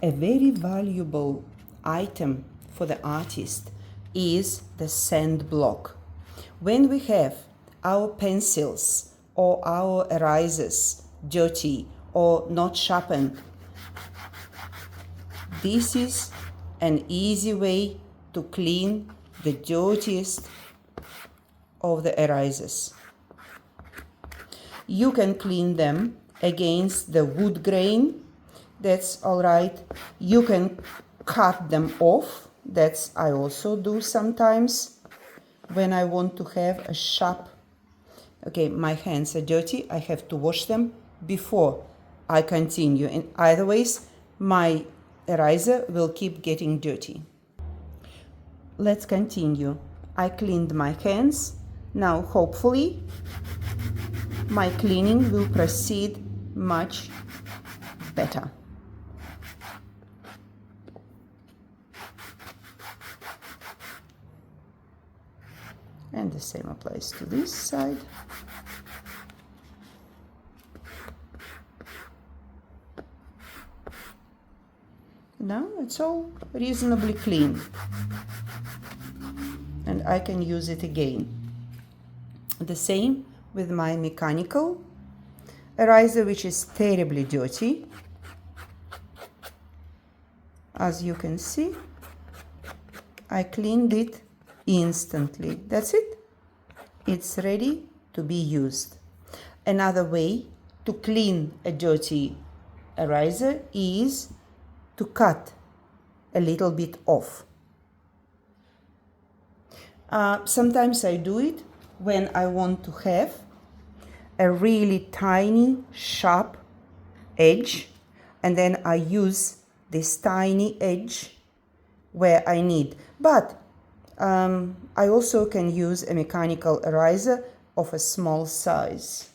A very valuable item for the artist is the sand block. When we have our pencils or our erasers dirty or not sharpened, this is an easy way to clean the dirtiest of the erasers. You can clean them against the wood grain, that's all right. You can cut them off, that's I also do sometimes when I want to have a sharp. Okay, my hands are dirty, I have to wash them before I continue, and otherwise my eraser will keep getting dirty. Let's continue. I cleaned my hands. Now hopefully my cleaning will proceed much better. And the same applies to this side. Now it's all reasonably clean, and I can use it again. The same with my mechanical eraser, which is terribly dirty. As you can see, I cleaned it instantly. That's it. It's ready to be used. Another way to clean a dirty eraser is to cut a little bit off. Sometimes I do it when I want to have a really tiny sharp edge, and then I use this tiny edge where I need. But I also can use a mechanical eraser of a small size.